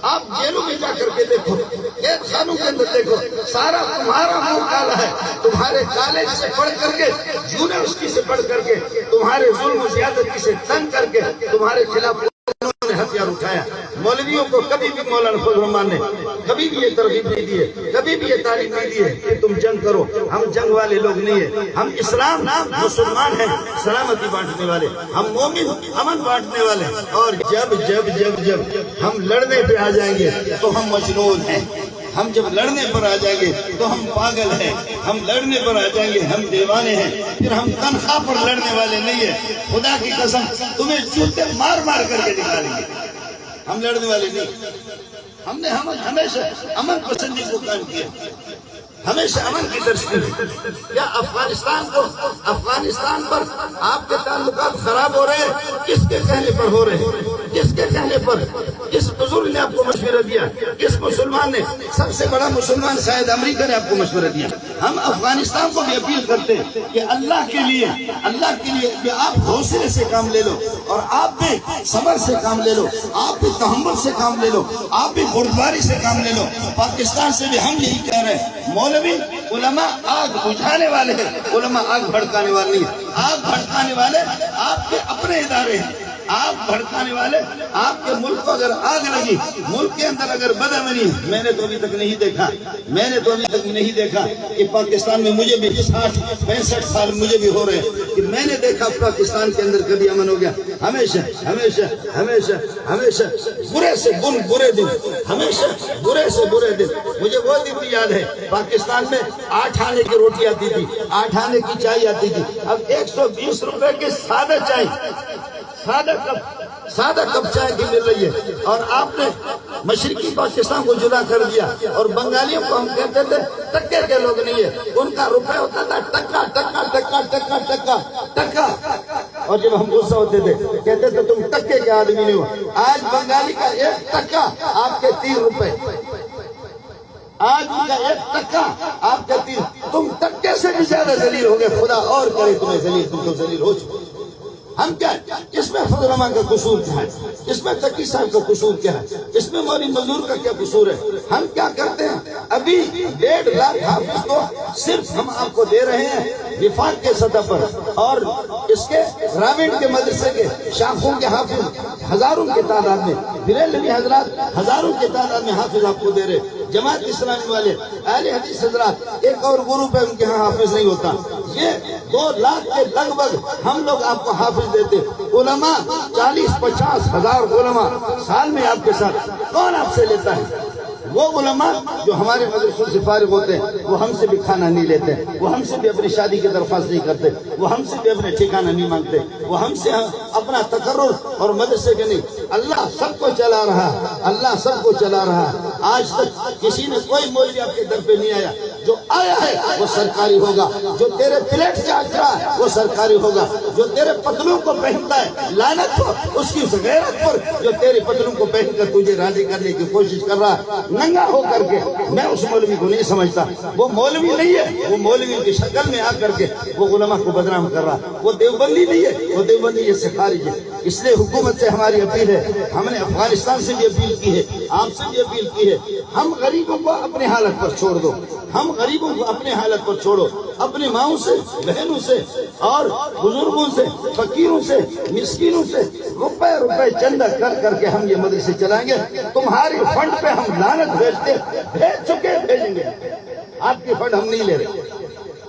آپ جیلوں میں جا کر کے دیکھو، قید خانوں کے اندر دیکھو، سارا تمہارا منہ کالا ہے. تمہارے کالج سے پڑھ کر کے، یونیورسٹی سے پڑھ کر کے، تمہارے ظلم و زیادتی سے تنگ کر کے تمہارے خلاف انہوں نے ہتھیار اٹھایا. مولویوں کو کبھی بھی مولانا فضل الرحمان نے کبھی بھی یہ ترغیب نہیں دی ہے، کبھی بھی یہ تعلیم نہیں دی ہے کہ تم جنگ کرو. ہم جنگ والے لوگ نہیں ہیں. ہم اسلام مسلمان ہیں، سلامتی بانٹنے والے. ہم مومن امن بانٹنے والے. اور جب جب جب جب ہم لڑنے پہ آ جائیں گے تو ہم مجنون ہیں. ہم جب لڑنے پر آ جائیں گے تو ہم پاگل ہیں. ہم لڑنے پر آ جائیں گے ہم دیوانے ہیں. پھر ہم تنخواہ پر لڑنے والے نہیں ہیں. خدا کی قسم تمہیں جوتے مار مار کر کے نکالیں گے. ہم لڑنے والے نہیں. ہم نے ہمیشہ امن پسندی کو قائم کیا، ہمیشہ امن کی درستی. کیا افغانستان پر آپ کے تعلقات خراب ہو رہے ہیں؟ کس کے کہنے پر ہو رہے ہیں؟ کس کے کہنے پر؟ کس بزرگ نے آپ کو مشورہ دیا؟ کس مسلمان نے؟ سب سے بڑا مسلمان شاید امریکہ نے آپ کو مشورہ دیا. ہم افغانستان کو بھی اپیل کرتے ہیں کہ اللہ کے لیے کہ آپ حوصلے سے کام لے لو، اور آپ بھی صبر سے کام لے لو، آپ بھی تحمل سے کام لے لو، آپ بھی بردباری سے کام لے لو. پاکستان سے بھی ہم یہی کہہ رہے ہیں. مولوی علماء آگ بجھانے والے ہیں، علماء آگ بھڑکانے والے نہیں. آگ بھڑکانے والے آپ کے اپنے ادارے ہیں. آگ بھڑکانے والے آپ کے ملک کو اگر آگ لگی، ملک کے اندر اگر بدامنی، میں نے تو ابھی تک نہیں دیکھا کہ پاکستان میں، مجھے بھی 60-65 سال مجھے بھی ہو رہے ہیں کہ میں نے دیکھا پاکستان کے اندر کبھی امن ہو گیا. ہمیشہ ہمیشہ ہمیشہ ہمیشہ برے سے برے دن، ہمیشہ برے سے برے دن. مجھے وہ دن بھی یاد ہے پاکستان میں 8 آنے کی روٹی آتی تھی، 8 آنے کی چائے آتی تھی. اب 120 روپے کی سادہ چائے، سادہ کپ چائے کی مل رہی ہے. اور آپ نے مشرقی پاکستان کو جدا کر دیا. اور بنگالیوں کو ہم کہتے تھے ٹکے کے لوگ نہیں ہے، ان کا روپے ہوتا تھا ٹکا ٹکا ٹکا ٹکا ٹکا ٹکا. اور جب ہم غصہ ہوتے تھے کہتے تھے تم ٹکے کے آدمی نہیں ہو. آج بنگالی کا 1 ٹکا آپ کے 3 روپے. آج کا 1 ٹکا آپ کے 3. تم ٹکے سے بھی زیادہ ذلیل ہو گئے. خدا اور کرے تمہیں ذلیل، تم تو ذلیل ہو چکے. ہم کیا، اس میں فضل الرحمان کا قصور کیا ہے؟ اس میں تقی صاحب کا قصور کیا ہے؟ اس میں مولوی مزدور کا کیا قصور ہے؟ ہم کیا کرتے ہیں؟ ابھی 1.5 لاکھ حافظ کو صرف ہم آپ کو دے رہے ہیں وفاق کے سطح پر، اور اس کے راوند کے مدرسے کے شاخوں کے حافظ ہزاروں کی تعداد میں، بریلوی حضرات ہزاروں کی تعداد میں حافظ آپ کو دے رہے. جماعت اسلامی والے، اہل حدیث حضرات، ایک اور گروپ ہے ان کے ہاں حافظ نہیں ہوتا. یہ 2 لاکھ کے لگ بھگ ہم لوگ آپ کو حافظ دیتے. علماء 40-50 ہزار علماء سال میں آپ کے ساتھ. کون آپ سے لیتا ہے؟ وہ علماء جو ہمارے مدرسوں سے فارغ ہوتے ہیں، وہ ہم سے بھی کھانا نہیں لیتے، وہ ہم سے بھی اپنی شادی کی درخواست نہیں کرتے، وہ ہم سے بھی اپنے ٹھکانہ نہیں مانگتے، وہ ہم سے اپنا تقرر اور مدرسے کے نہیں. اللہ سب کو چلا رہا ہے، اللہ سب کو چلا رہا ہے. آج تک کسی نے کوئی مولوی آپ کے در پہ نہیں آیا. جو آیا ہے وہ سرکاری ہوگا. جو تیرے پلیٹ سے آج رہا ہے وہ سرکاری ہوگا. جو تیرے پتلوں کو پہنتا ہے، لعنت ہو اس کی غیرت پر جو تیرے پتلوں کو پہن کر تجھے راضی کرنے کی کوشش کر رہا ہے ننگا ہو کر کے. میں اس مولوی کو نہیں سمجھتا. وہ مولوی نہیں ہے، وہ مولوی کی شکل میں آ کر کے وہ علماء کو بدنام کر رہا. وہ دیوبندی نہیں ہے، وہ دیوبندی سے خارج ہے. اس لیے حکومت سے ہماری اپیل ہے، ہم نے افغانستان سے بھی اپیل کی ہے، آپ سے بھی اپیل کی ہے. ہم غریبوں کو اپنے حالت پر چھوڑ دو. ہم غریبوں کو اپنے حالت پر چھوڑو. اپنی ماؤں سے، بہنوں سے اور بزرگوں سے، فقیروں سے، مسکینوں سے روپے چندہ کر کر کے ہم یہ مدرسے چلائیں گے. تمہاری فنڈ پہ ہم لعنت بھیج چکے، بھیجیں گے. آپ کی فنڈ ہم نہیں لے رہے.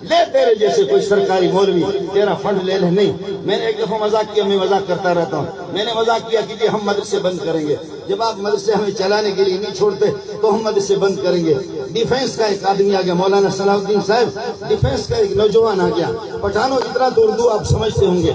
لے تیرے جیسے کوئی سرکاری مولوی تیرا فنڈ لے لے نہیں. میں نے ایک دفعہ مذاق کیا، میں مذاق کرتا رہتا ہوں. میں نے مذاق کیا کہ ہم مدرسے بند کریں گے. جب آپ مدرسے ہمیں چلانے کے لیے نہیں چھوڑتے تو ہم مدرسے بند کریں گے. ڈیفینس کا ایک آدمی آ گیا، مولانا صلاح الدین صاحب. ڈیفینس کا ایک نوجوان آ گیا. پٹھانوں اتنا تو اردو آپ سمجھتے ہوں گے،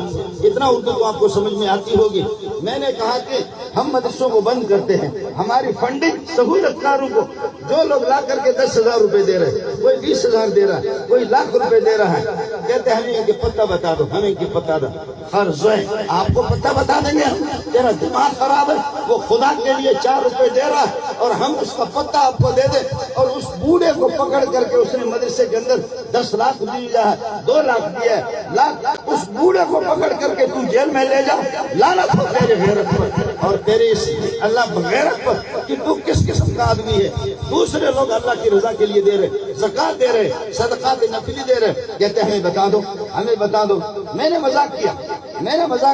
اتنا اردو تو آپ کو سمجھ میں آتی ہوگی. میں نے کہا کہ ہم مدرسوں کو بند کرتے ہیں. ہماری فنڈنگ سہولت کاروں کو، جو لوگ لا کر کے 10,000 روپے دے رہے ہیں، کوئی 20,000 دے رہا ہے، کوئی لاکھ روپے دے رہا ہے، کہتے ہیں ہمیں ان کے پتہ بتا دو، ہمیں ان کی پتہ دو. فرض ہے آپ کو پتہ بتا دیں گے. تیرا دماغ خراب ہے. وہ خدا کے لیے 4 روپے دے رہا ہے اور ہم اس کا پتہ آپ کو دے دیں. اور اس بوڑھے کو پکڑ کر کے اس نے مدرسے کے اندر 10 لاکھ دیا ہے، 2 لاکھ دیا ہے، لاکھ. اس بوڑھے کو پکڑ کر کے تو جیل میں لے جا. لعنت ہو تیرے غیرت پر. اور تیرے اس اللہ بغیرت پر کہ تو کس قسم کا آدمی ہے. دوسرے لوگ اللہ کی رضا کے لیے دے رہے, زکات دے رہے, صدقات نفلی دے رہے, کہتے ہیں ہمیں بتا دو, ہمیں بتا دو. میں نے مذاق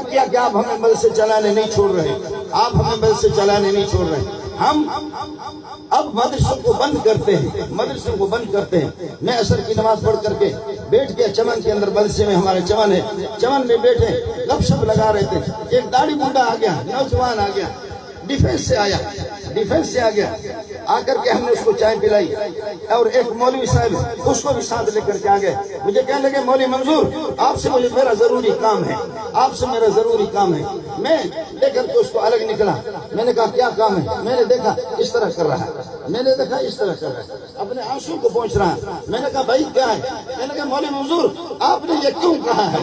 کیا کہ آپ ہمیں مدرسے چلانے نہیں چھوڑ رہے, آپ ہمیں مدرسے چلانے نہیں چھوڑ رہے. ہم اب مدرسوں کو بند کرتے ہیں. میں عصر کی نماز پڑھ کر کے بیٹھ گیا چمن کے اندر, مدرسے میں ہمارے چمن ہے, چمن میں بیٹھے گپ شپ لگا رہے تھے. ایک داڑھی منڈا آ گیا, نوجوان آ گیا, ڈیفینس سے آ گیا. آ کر کے ہم نے اس کو چائے پلائی, اور ایک مولوی صاحب اس کو بھی ساتھ لے کر کے آ گئے. مجھے کہنے لگے مولوی منظور آپ سے میرا ضروری کام ہے. میں لے کر کے اس کو الگ نکلا. میں نے کہا کیا کام ہے؟ میں نے دیکھا اس طرح کر رہا ہے, اپنے آنسو کو پہنچ رہا ہے. میں نے کہا بھائی کیا ہے؟ میں نے کہا مولوی منظور آپ نے یہ کیوں کہا ہے؟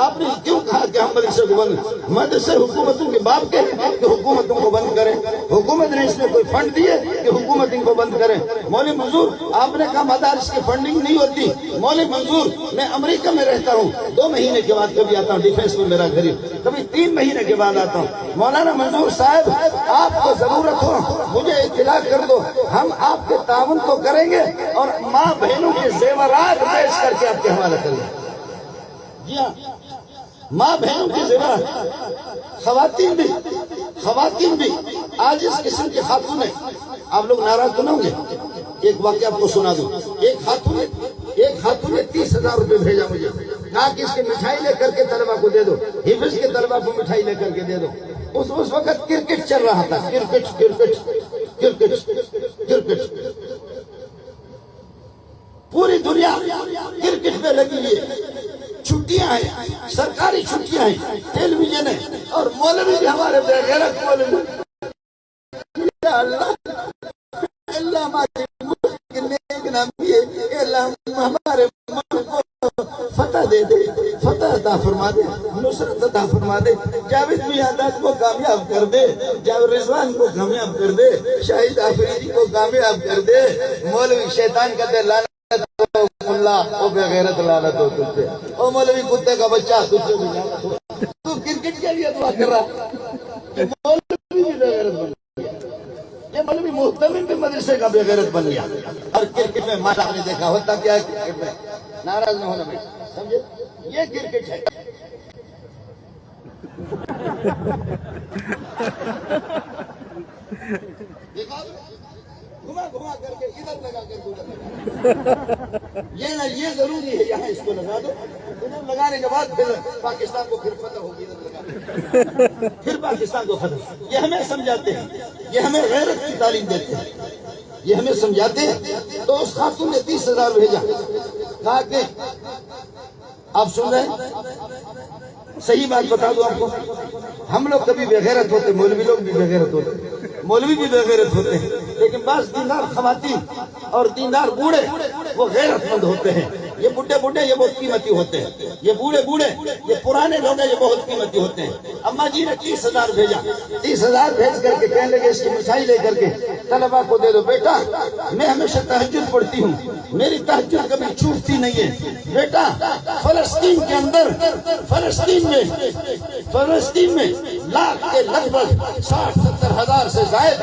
آپ نے کیوں کہا کہ ہم مدرسے کو بند, مدرسے حکومتوں کے باپ کے ہیں کہ حکومتوں کو بند کریں. حکومت نے اس میں کوئی فنڈ دیے کہ حکومت ان کو بند کریں. مولوی منظور آپ نے کہا مدارس کی فنڈنگ نہیں ہوتی. مولوی منظور میں امریکہ میں رہتا ہوں, 2 مہینے کے بعد کبھی آتا ہوں, ڈیفینس میں میرا گھر, کبھی 3 مہینے کے بعد آتا ہوں. مولانا منظور صاحب آپ کو ضرورت ہو مجھے اطلاع کر دو, ہم آپ کے تعاون تو کریں گے اور ماں بہنوں کے زیورات بیچ کر کے آپ کے حوالے کریں گے. جی ہاں, ماں بہنوں کے زیورات, خواتین بھی آج اس قسم کی خاتون ہیں. آپ لوگ ناراض تو نہ ہوں گے, ایک واقعہ آپ کو سنا دوں. ایک خاتون نے 30,000 روپے بھیجا مجھے, کہا کہ اس کی مٹھائی لے کر کے طلبہ کو دے دو, حفظ کے طلبہ کو مٹھائی لے کر کے دے دو. اس وقت کرکٹ چل رہا تھا, کرکٹ پوری دنیا کرکٹ پہ لگی ہوئی ہے. چھٹیاں ہیں, سرکاری چھٹیاں ہیں, ٹیلی ویژن ہے, اور مولوی بھی ہمارے بے غیرت مولوی. اللہ ہمارے ملک کو فتح دے دے, فتح عطا فرما دے, نصرت عطا فرما دے. جاوید میاں کو کامیاب کر دے, جاوید رضوان کو کامیاب کر دے, شاہد آفریدی کو کامیاب کر دے. مولوی شیطان کا دے لعنت اللہ, او بے غیرت لعنت ہو تجھ پہ. او مولوی کتے کا بچہ تجھ پہ بھی لعنت ہو. تو کرکٹ کے لیے دعا کر رہا, مولوی بھی بے غیرت بن گیا. یہ مولوی محتمم بھی مدرسے کا بے غیرت بن گیا. اور کرکٹ میں ماشاء اللہ نے دیکھا ہوتا کیا ہے کرکٹ میں, ناراض نہ ہونا بھائی, سمجھے, یہ کرکٹ ہے. گھما کر کے ادھر لگا کر ادھر لگا, یہ ضروری ہے یہاں اس کو لگا دو. ادھر لگانے کے بعد پھر پاکستان کو پھر فتح ہوگی, ادھر لگا پھر پاکستان کو فتح. یہ ہمیں سمجھاتے ہیں, یہ ہمیں غیرت کی تعلیم دیتے ہیں, یہ ہمیں سمجھاتے ہیں. تو اس خاتون نے 30,000 بھیجا, کہا کہ آپ سن رہے ہیں, صحیح بات بتا دو آپ کو, ہم لوگ کبھی بے غیرت ہوتے, مولوی لوگ بھی بے غیرت ہوتے ہیں, لیکن بعض دیندار خواتین اور دیندار بوڑھے وہ غیرت مند ہوتے ہیں. یہ بوڑھے یہ بہت قیمتی ہوتے ہیں, یہ بوڑھے یہ پرانے لوگ ہیں, یہ بہت قیمتی ہوتے ہیں. اما جی نے 30,000 بھیجا, 30,000 بھیج کر کے کہنے لگے اس کی مٹھائی لے کر کے طلبا کو دے دو. بیٹا میں ہمیشہ تہجد پڑھتی ہوں, میری تہجد کبھی چھوٹتی نہیں ہے. بیٹا فلسطین کے اندر, فلسطین میں لاکھ کے لگ بھگ 60-70 ہزار سے زائد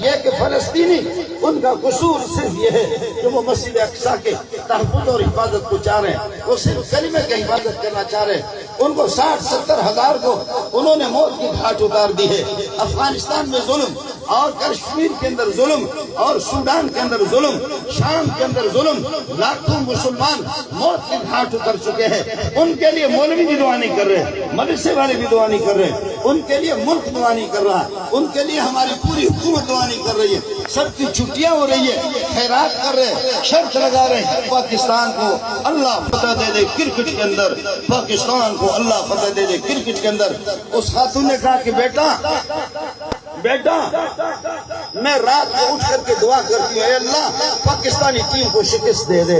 یہ کہ فلسطینی, ان کا قصور صرف یہ ہے کہ وہ مسجد اقصی کے تحفظ اور حفاظت کو چاہ رہے ہیں, وہ صرف کلمے کی حفاظت کرنا چاہ رہے ہیں. ان کو 60-70 ہزار کو انہوں نے موت کی گھاٹ اتار دی ہے. افغانستان میں ظلم, اور کشمیر کے اندر ظلم, اور سوڈان کے اندر ظلم, شام کے اندر ظلم, لاکھوں مسلمان موت کی گھاٹ اتر چکے ہیں. ان کے لیے مولوی بھی دعا نہیں کر رہے, مدرسے والے بھی دعا نہیں کر رہے, ان کے لیے ملک دعا نہیں کر رہا, ان کے لیے ہماری پوری حکومت دعا نہیں کر رہی ہے. سب کی چھٹیاں ہو رہی ہے, خیرات کر رہے ہیں, شرط لگا رہے ہیں پاکستان کو اللہ فتح دے دے کرکٹ کے اندر, پاکستان کو اللہ فتح دے دے کرکٹ کے اندر. اس خاتون نے کہا کہ بیٹا میں رات کو اٹھ کر کے دعا کرتی ہوں، اے اللہ پاکستانی ٹیم کو شکست دے دے۔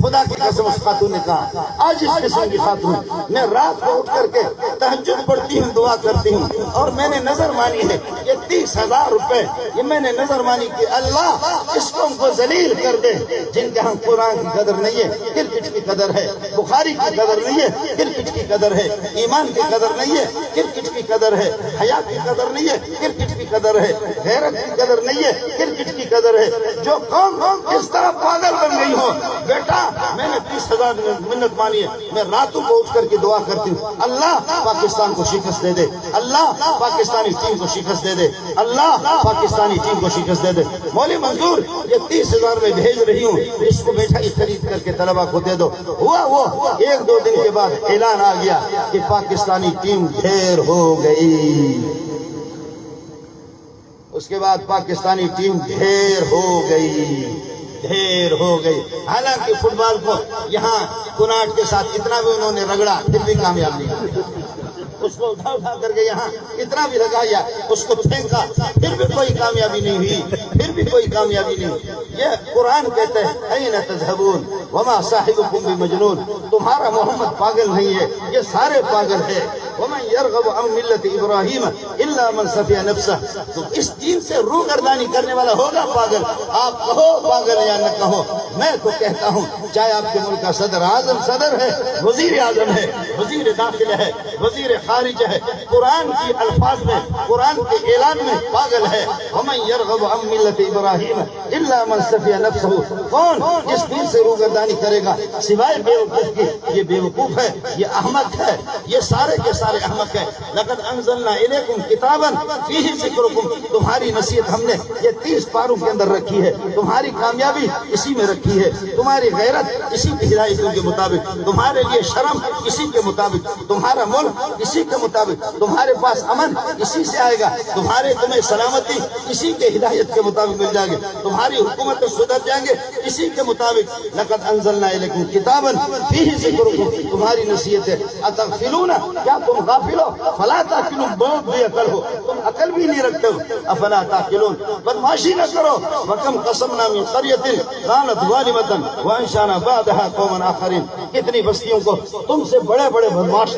خدا کی قسم اس خاتون نے کہا، آج اس قسم کی خاتون، میں رات کو اٹھ کر کے تہجد پڑھتی ہوں، دعا کرتی ہوں، اور میں نے نظر مانی ہے یہ 30,000 روپے یہ میں نے نظر مانی کہ اللہ اس قوم کو ذلیل کر دے جن کے ہاں قرآن کی قدر نہیں ہے، کرکٹ کی قدر ہے، بخاری کی قدر نہیں ہے، کرکٹ کی قدر ہے، ایمان کی قدر نہیں ہے، کرکٹ کی قدر ہے، حیا کی قدر نہیں ہے، کرکٹ کی قدر ہے، غیرت کی قدر نہیں ہے، کرکٹ کی قدر ہے۔ جو قوم اس طرح پاگل بن گئی ہو، بیٹا میں نے 30,000 منت مانی ہے، میں راتوں کو اٹھ کر کے دعا کرتی ہوں، اللہ پاکستان کو شکست دے دے، اللہ پاکستانی ٹیم کو شکست دے دے، اللہ پاکستانی ٹیم کو شکست دے دے۔ مولوی منظور یہ 30,000 میں بھیج رہی ہوں، اس کو مٹھائی خرید کر کے طلبہ کو دے دو۔ ہوا وہ 1-2 دن کے بعد اعلان آ گیا کہ پاکستانی ٹیم ڈھیر ہو گئی۔ اس کے بعد پاکستانی ٹیم ڈھیر ہو گئی۔ حالانکہ فٹ بال کو یہاں کناٹ کے ساتھ اتنا بھی انہوں نے رگڑا، پھر بھی کامیاب نہیں ہوئی۔ اس کو اٹھا کر کے یہاں اتنا بھی لگایا، اس کو پھینکا، پھر بھی کوئی کامیابی نہیں ہوئی۔ یہ قرآن کہتے ہیں این تذہبون وما صاحبکم بمجنون، تمہارا محمد پاگل نہیں ہے، یہ سارے پاگل ہے۔ ومن یرغب عن ملت ابراہیم الا من صفی نفسہ، تو اس دین سے روگردانی کرنے والا ہوگا پاگل۔ آپ کہو پاگل یا نہ کہو، میں تو کہتا ہوں چاہے آپ کے ملک کا صدر اعظم صدر ہے، وزیر اعظم ہے، وزیر داخلہ ہے، وزیر خارج ہے، قرآن کی الفاظ میں، قرآن کے اعلان میں پاگل ہے۔ ومن یرغب عن ملت ابراہیم الا من صفی نفسہ، کون اس دین سے روگردانی کرے گا سوائے بیوقوف کے؟ یہ بیوقوف ہے، یہ احمق ہے، یہ سارے کے سارے احمق ہے۔ لقد انزلنا الیکم کتابا فیہ ذکرکم، تمہاری نصیحت ہم نے یہ 30 پاروں کے اندر رکھی ہے، تمہاری کامیابی اسی میں رکھی ہے، تمہاری غیرت اسی کی ہدایتوں کے مطابق، تمہارے لیے شرم اسی کے مطابق، تمہارا ملک اسی کے مطابق، تمہارے پاس امن اسی سے آئے گا، تمہیں سلامتی اسی کے ہدایت کے مطابق مل جائے گی، تمہاری حکومت سدھر جائیں گے اسی کے مطابق۔ لقد انزلنا الیکم کتابا فیہ ذکرکم، تمہاری نصیحت ہے۔ اتغفلون، کیا تم غافل ہو؟ فلا تعقلون، بہت بے عقل ہو، تم عقل بھی نہیں رکھتے ہو۔ افلا تعقلون، بدماشی نہ کرو۔ وکم قسمنا من قریۃ کانت ظالمۃ وانشانا بعدها قوما آخرین، کتنی بستیوں کو تم سے بڑے بڑے بدماش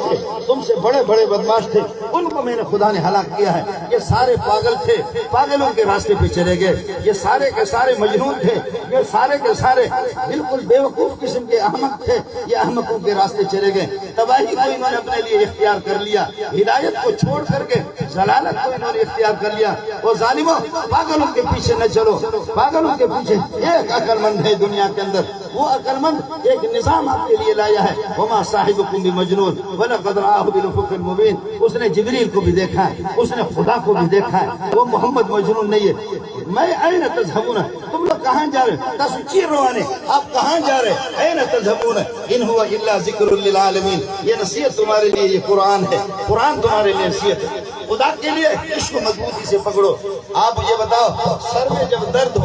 تھے، ان کو میں نے خدا نے ہلاک کیا ہے۔ یہ سارے پاگل تھے، پاگلوں کے راستے پہ چلے گئے، یہ سارے کے سارے مجنون تھے، یہ سارے کے سارے بالکل بیوقوف قسم کے احمق تھے، یہ احمقوں کے راستے چلے گئے۔ تباہی کو انہوں نے اپنے لیے اختیار کر لیا، ہدایت کو چھوڑ کر کے ضلالت کو انہوں نے اختیار کر لیا۔ وہ ظالموں، پاگلوں کے پیچھے نہ چلو، پاگلوں کے پیچھے ایک عقل مند ہے دنیا کے اندر، وہ عقل مند ایک نظام آپ کے لیے لایا ہے۔ وما صاحبکم بمجنون ولقد رآہ بالافق المبین، اس نے جبریل کو بھی دیکھا ہے، اس نے خدا کو بھی دیکھا ہے، وہ محمد مجنون نہیں ہے۔ میں این تذہبون، تم لوگ کہاں جا رہے؟ تسچیر روانے، آپ کہاں جا رہے؟ این تذہبون ان هو الا ذکر للعالمین، یہ نصیحت تمہارے لیے، یہ قرآن ہے، قرآن تمہارے لیے نصیحت ہے۔ خدا کے لیے اس کو مضبوطی سے پکڑو۔ آپ یہ بتاؤ، سر میں جب درد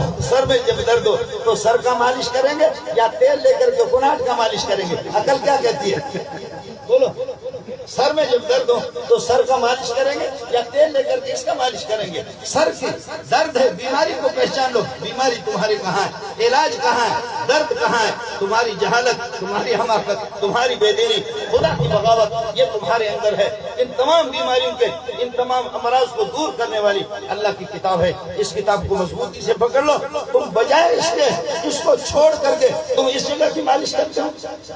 ہو تو سر کا مالش کریں گے یا تیل لے کر کے کناٹ کا مالش کریں گے؟ عقل کیا کہتی ہے؟ بولو، سر میں جب درد ہو تو سر کا مالش کریں گے یا تیل لے کر کے اس کا مالش کریں گے؟ سر کی درد ہے، بیماری کو پہچان لو، بیماری تمہاری کہاں ہے، علاج کہاں ہے، درد کہاں ہے؟ تمہاری جہالت، تمہاری حماقت، تمہاری بے دینی، خدا کی بغاوت، یہ تمہارے اندر ہے۔ ان تمام بیماریوں کے، ان تمام امراض کو دور کرنے والی اللہ کی کتاب ہے۔ اس کتاب کو مضبوطی سے پکڑ لو۔ تم بجائے اس کے، اس کو چھوڑ کر کے تم اس جگہ کی مالش کرتے ہو،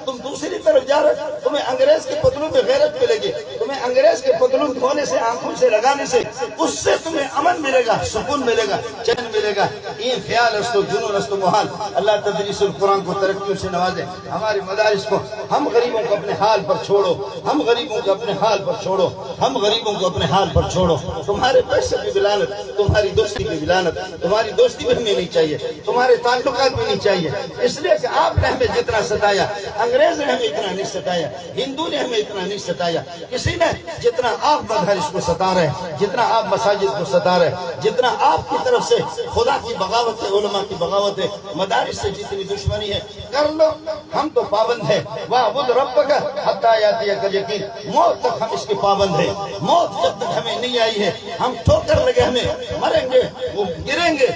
تم دوسری طرف جا رہے، تمہیں انگریز کے پتلوں پہ غیرت ملے گی، تمہیں انگریز کے پتلون دھونے سے، آنکھوں سے لگانے سے، اس سے تمہیں امن ملے گا، سکون ملے گا، چین ملے گا۔ یہ خیال است و جنون است و محال۔ اللہ تدریس القرآن کو ترقیوں سے نوازے، ہمارے مدارس کو۔ ہم غریبوں کو اپنے حال پر چھوڑو، ہم غریبوں کو اپنے حال پر چھوڑو، ہم غریبوں کو اپنے حال پر چھوڑو۔ تمہارے پیسے کی ولانت، تمہاری دوستی کی ولانت، تمہاری دوستی بھی ہمیں نہیں چاہیے، تمہارے تعلقات بھی نہیں چاہیے، اس لیے کہ آپ نے ہمیں جتنا ستایا، انگریز نے ہمیں اتنا نہیں ستایا، ہندو نے ہمیں اتنا نہیں ستایا۔ بتایا کسی نے جتنا آپ مدارس کو ستا رہے جتنا آپ مساجد کو ستا رہے جتنا آپ کی طرف سے خدا کی بغاوت ہے علماء کی بغاوت ہے مدارس سے جتنی دشمنی ہے کر لو ہم تو پابند ہیں وَاعْبُدْ رَبَّكَ حَتَّىٰ يَأْتِيَكَ الْيَقِينُ موت تک ہم اس کے پابند ہیں موت جب تک ہمیں نہیں آئی ہے ہم ٹھوکر لگے ہمیں مریں گے وہ گریں گے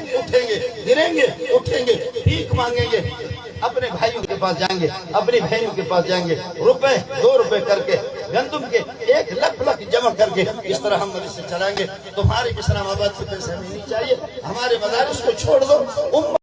اٹھیں گے بھیک مانگیں گے اپنے بھائیوں کے پاس جائیں گے اپنی بہنوں کے پاس جائیں گے روپے 2 روپے کر کے گندم کے 1 لکھ جمع کر کے اس طرح ہم مدرسے چلائیں گے تمہارے اسلام آباد سے پیسے ہمیں نہیں چاہیے ہمارے مدارس کو چھوڑ دو